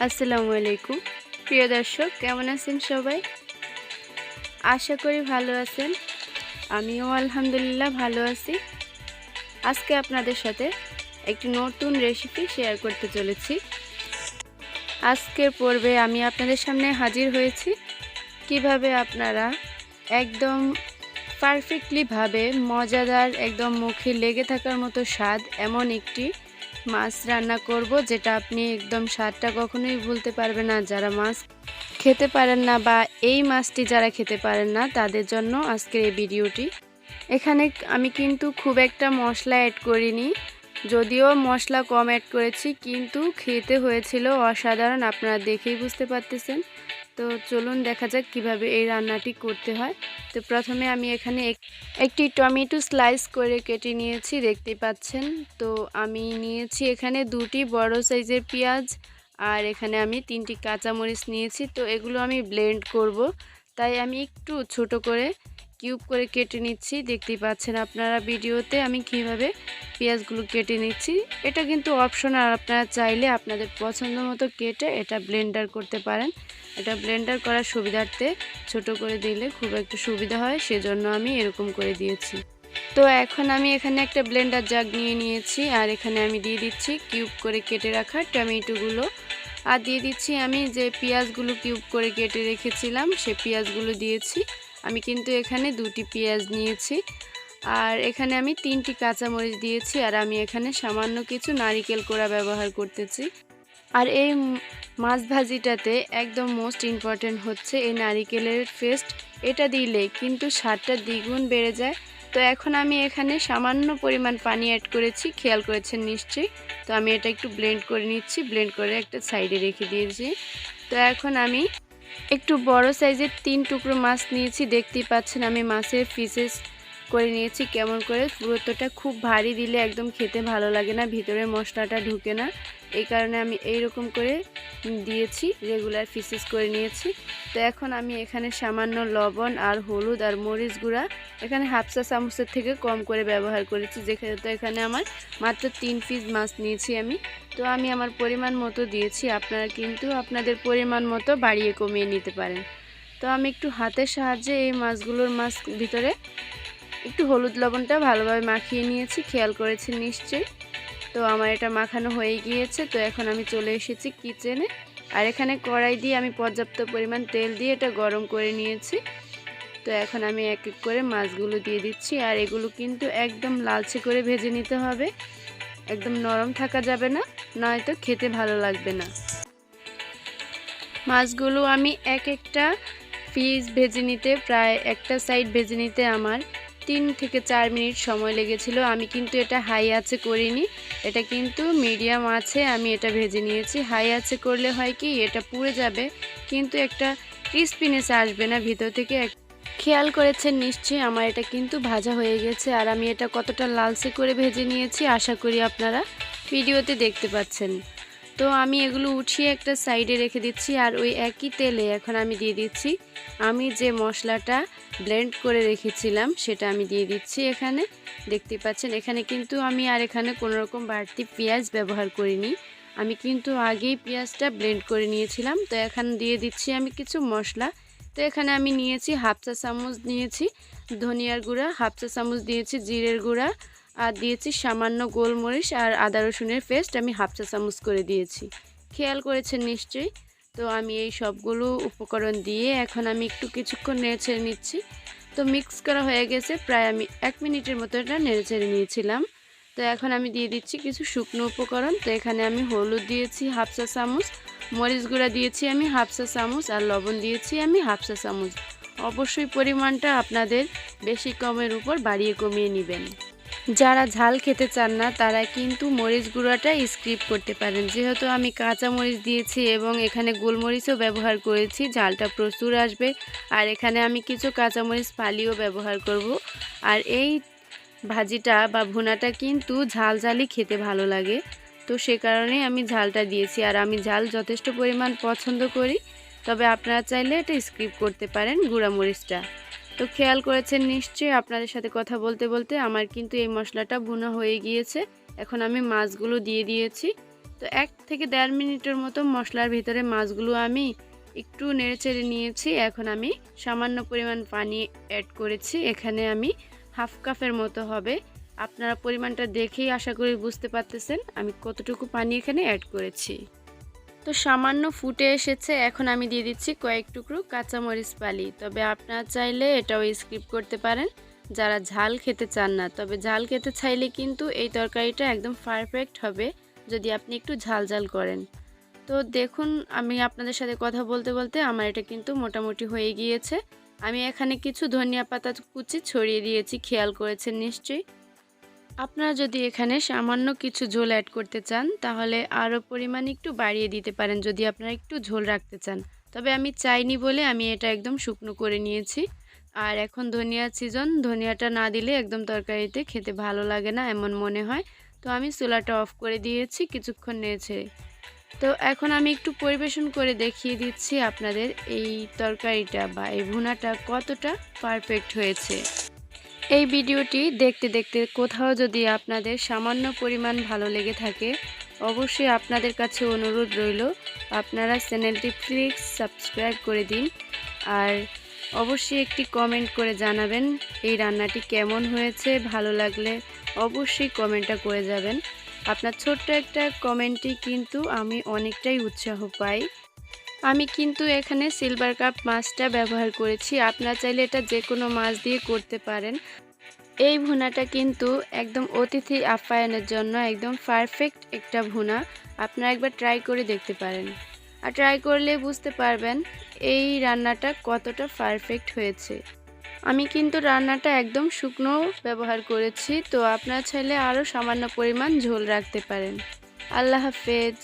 আসসালামু আলাইকুম প্রিয় দর্শক, কেমন আছেন সবাই? আশা করি ভালো আছেন। আমিও আলহামদুলিল্লাহ ভালো আছি। আজকে আপনাদের সাথে একটি নতুন রেসিপি শেয়ার করতে চলেছি। আজকের পর্বে আমি আপনাদের সামনে হাজির হয়েছি কিভাবে আপনারা একদম পারফেক্টলি ভাবে মজাদার, একদম মুখে লেগে থাকার মতো স্বাদ এমন একটি মাছ রান্না করব, যেটা আপনি একদম স্বাদটা কখনোই ভুলতে পারবেন না। যারা মাছ খেতে পারেন না বা এই মাছটি যারা খেতে পারেন না, তাদের জন্য আজকের এই ভিডিওটি। এখানে আমি কিন্তু খুব একটা মশলা অ্যাড করিনি, যদিও মশলা কম অ্যাড করেছি, কিন্তু খেতে হয়েছিল অসাধারণ। আপনারা দেখেই বুঝতে পারতেছেন। তো চলুন দেখা যাক কিভাবে এই রান্নাটি করতে হয়। তো প্রথমে আমি এখানে একটি টমেটো স্লাইস করে কেটে নিয়েছি, দেখতেই পাচ্ছেন। তো আমি নিয়েছি এখানে দুটি বড় সাইজের পেঁয়াজ, আর এখানে আমি 3টি কাঁচামরিচ নিয়েছি। তো এগুলো আমি ব্লেন্ড করব, তাই আমি একটু ছোট করে কিউব করে কেটে নিচ্ছি। দেখতেই পাচ্ছেন আপনারা ভিডিওতে আমি কিভাবে পেঁয়াজগুলো কেটে নিচ্ছি। এটা কিন্তু অপশনাল, আপনারা চাইলে আপনাদের পছন্দ মতো কেটে এটা ব্লেন্ডার করতে পারেন। এটা ব্লেন্ডার করার সুবিধার্থে ছোট করে দিলে খুব একটু সুবিধা হয়, সেজন্য আমি এরকম করে দিয়েছি। তো এখন আমি এখানে একটা ব্লেন্ডার জাগ নিয়ে নিয়েছি, আর এখানে আমি দিয়ে দিচ্ছি কিউব করে কেটে রাখা টমেটোগুলো, আর দিয়ে দিচ্ছি আমি যে পেঁয়াজগুলো কিউব করে কেটে রেখেছিলাম সে পেঁয়াজগুলো দিয়েছি। আমি কিন্তু এখানে 2টি পেঁয়াজ নিয়েছি, আর এখানে আমি 3টি কাঁচামরিচ দিয়েছি, আর আমি এখানে সামান্য কিছু নারিকেল কোড়া ব্যবহার করতেছি। আর এই মাছ ভাজিটাতে একদম মোস্ট ইম্পর্ট্যান্ট হচ্ছে এই নারিকেলের পেস্ট। এটা দিলে কিন্তু স্বাদটা দ্বিগুণ বেড়ে যায়। তো এখন আমি এখানে সামান্য পরিমাণ পানি অ্যাড করেছি, খেয়াল করেছেন নিশ্চয়ই। তো আমি এটা একটু ব্লেন্ড করে নিচ্ছি, ব্লেন্ড করে একটা সাইডে রেখে দিয়েছি। তো এখন আমি একটু বড় সাইজের 3 টুকরো মাছ নিয়েছি, দেখতেই পাচ্ছেন আমি মাছের পিসেস করে নিয়েছি কেমন করে। পুরোটা খুব ভারী দিলে একদম খেতে ভালো লাগে না, ভিতরে মশলাটা ঢুকে না। এই কারণে আমি এই রকম করে দিয়েছি, রেগুলার পিসেস করে নিয়েছি। তো এখন আমি এখানে সামান্য লবণ আর হলুদ আর মরিচ গুঁড়া এখানে হাফ চা চামচের থেকে কম করে ব্যবহার করেছি, যেহেতু এখানে আমার মাত্র 3 পিস মাছ নিয়েছি আমি। তো আমি আমার পরিমাণ মতো দিয়েছি, আপনারা কিন্তু আপনাদের পরিমাণ মতো বাড়িয়ে কমিয়ে নিতে পারেন। তো আমি একটু হাতের সাহায্যে এই মাছগুলোর ভিতরে একটু হলুদ লবণটা ভালোভাবে মাখিয়ে নিয়েছি, খেয়াল করেছেন নিশ্চয়ই। তো আমার এটা মাখানো হয়ে গিয়েছে। তো এখন আমি চলে এসেছি কিচেনে, আর এখানে কড়াই দিয়ে আমি পর্যাপ্ত পরিমাণ তেল দিয়ে এটা গরম করে নিয়েছি। তো এখন আমি এক এক করে মাছগুলো দিয়ে দিচ্ছি, আর এগুলো কিন্তু একদম লালচে করে ভেজে নিতে হবে, একদম নরম থাকা যাবে না, নয়তো খেতে ভালো লাগবে না। মাছগুলো আমি এক একটা পিস ভেজে নিতে, প্রায় একটা সাইড ভেজে নিতে আমার 3 থেকে 4 মিনিট সময় লেগেছিল। আমি কিন্তু এটা হাই আঁচে করিনি, এটা কিন্তু মিডিয়াম আছে আমি এটা ভেজে নিয়েছি। হাই আঁচে করলে হয় কি, এটা পুড়ে যাবে, কিন্তু একটা ক্রিস্পিনেস আসবে না ভিতর থেকে। খেয়াল করেছেন নিশ্চয়ই আমার এটা কিন্তু ভাজা হয়ে গেছে, আর আমি এটা কতটা লালচে করে ভেজে নিয়েছি আশা করি আপনারা ভিডিওতে দেখতে পাচ্ছেন। তো আমি এগুলো উঠিয়ে একটা সাইডে রেখে দিচ্ছি, আর ওই একই তেলে এখন আমি দিয়ে দিচ্ছি আমি যে মশলাটা ব্লেন্ড করে রেখেছিলাম সেটা আমি দিয়ে দিচ্ছি এখানে। দেখতে পাচ্ছেন এখানে কিন্তু আমি আর এখানে কোনো রকম বাড়তি পেঁয়াজ ব্যবহার করিনি, আমি কিন্তু আগেই পেঁয়াজটা ব্লেন্ড করে নিয়েছিলাম। তো এখন দিয়ে দিচ্ছি আমি কিছু মশলা। তো এখানে আমি নিয়েছি হাফ চা চামচ নিয়েছি ধনিয়ার গুঁড়া, হাফ চা চামচ দিয়েছি জিরের গুঁড়া, আর দিয়েছি সামান্য গোলমরিচ, আর আদা রসুনের পেস্ট আমি হাফ চা চামচ করে দিয়েছি, খেয়াল করেছেন নিশ্চয়ই। তো আমি এই সবগুলো উপকরণ দিয়ে এখন আমি একটু কিছুক্ষণ নেড়েচেড়ে নিচ্ছি। তো মিক্স করা হয়ে গেছে, প্রায় আমি 1 মিনিটের মতো এটা নেড়েচেড়ে নিয়েছিলাম। তো এখন আমি দিয়ে দিচ্ছি কিছু শুকনো উপকরণ। তো এখানে আমি হলুদ দিয়েছি হাফ চা চামচ, মরিচ গুঁড়া দিয়েছি আমি হাফ চা চামচ, আর লবণ দিয়েছি আমি হাফ চা চামচ। অবশ্যই পরিমাণটা আপনাদের বেশি কমের উপর বাড়িয়ে কমিয়ে নেবেন। যারা ঝাল খেতে চান না তারা কিন্তু মরিচ গুঁড়াটা স্কিপ করতে পারেন, যেহেতু আমি কাঁচা মরিচ দিয়েছি এবং এখানে গোলমরিচও ব্যবহার করেছি, ঝালটা প্রচুর আসবে। আর এখানে আমি কিছু কাঁচামরিচ ফালিও ব্যবহার করব। আর এই ভাজিটা বা ভুনাটা কিন্তু ঝাল ঝালই খেতে ভালো লাগে, তো সে কারণে আমি ঝালটা দিয়েছি। আর আমি ঝাল যথেষ্ট পরিমাণ পছন্দ করি, তবে আপনারা চাইলে এটা স্কিপ করতে পারেন গুঁড়া মরিচটা। তো খেয়াল করেছেন নিশ্চয়ই, আপনাদের সাথে কথা বলতে বলতে আমার কিন্তু এই মশলাটা ভুনা হয়ে গিয়েছে। এখন আমি মাছগুলো দিয়ে দিয়েছি। তো 1 থেকে 1.5 মিনিটের মতো মশলার ভিতরে মাছগুলো আমি একটু নেড়েচেড়ে নিয়েছি। এখন আমি সামান্য পরিমাণ পানি অ্যাড করেছি। এখানে আমি হাফ কাপের মতো হবে। আপনারা পরিমাণটা দেখেই আশা করি বুঝতে পারতেছেন আমি কতটুকু পানি এখানে অ্যাড করেছি। তো সামান্য ফুটে এসেছে। এখন আমি দিয়ে দিচ্ছি কয়েক টুকরো কাঁচামরিচ ফালি। তবে আপনারা চাইলে এটাও স্কিপ করতে পারেন যারা ঝাল খেতে চান না। তবে ঝাল খেতে চাইলে কিন্তু এই তরকারিটা একদম পারফেক্ট হবে যদি আপনি একটু ঝাল ঝাল করেন। তো দেখুন আমি আপনাদের সাথে কথা বলতে বলতে আমার এটা কিন্তু মোটামুটি হয়ে গিয়েছে। আমি এখানে কিছু ধনিয়া পাতা কুচি ছড়িয়ে দিয়েছি, খেয়াল করেছেন নিশ্চয়ই। আপনারা যদি এখানে সামান্য কিছু ঝোল অ্যাড করতে চান তাহলে আরও পরিমাণ একটু বাড়িয়ে দিতে পারেন যদি আপনারা একটু ঝোল রাখতে চান। তবে আমি চাইনি বলে আমি এটা একদম শুকনো করে নিয়েছি। আর এখন ধনিয়া সিজন, ধনিয়াটা না দিলে একদম তরকারিতে খেতে ভালো লাগে না এমন মনে হয়। তো আমি চুলাটা অফ করে দিয়েছি কিছুক্ষণ নেড়েচেড়ে। তো এখন আমি একটু পরিবেশন করে দেখিয়ে দিচ্ছি আপনাদের এই তরকারিটা বা এই ভুনাটা কতটা পারফেক্ট হয়েছে। এই ভিডিওটি দেখতে দেখতে কোথাও যদি আপনাদের সামান্য পরিমাণ ভালো লেগে থাকে অবশ্যই আপনাদের কাছে অনুরোধ রইল আপনারা চ্যানেলটি প্লিজ সাবস্ক্রাইব করে দিন। আর অবশ্যই একটি কমেন্ট করে জানাবেন এই রান্নাটি কেমন হয়েছে। ভালো লাগলে অবশ্যই কমেন্টটা করে যাবেন। আপনার ছোট্ট একটা কমেন্টই কিন্তু আমি অনেকটাই উৎসাহ পাই। আমি কিন্তু এখানে সিলভার কাপ মাছটা ব্যবহার করেছি। আপনারা চাইলে এটা যে কোনো মাছ দিয়ে করতে পারেন। এই ভুনাটা কিন্তু একদম অতিথি আপ্যায়নের জন্য একদম পারফেক্ট একটা ভুনা। আপনারা একবার ট্রাই করে দেখতে পারেন। আর ট্রাই করলে বুঝতে পারবেন এই রান্নাটা কতটা পারফেক্ট হয়েছে। আমি কিন্তু রান্নাটা একদম শুকনো ব্যবহার করেছি। তো আপনারা চাইলে আরও সামান্য পরিমাণ ঝোল রাখতে পারেন। আল্লাহ হাফেজ।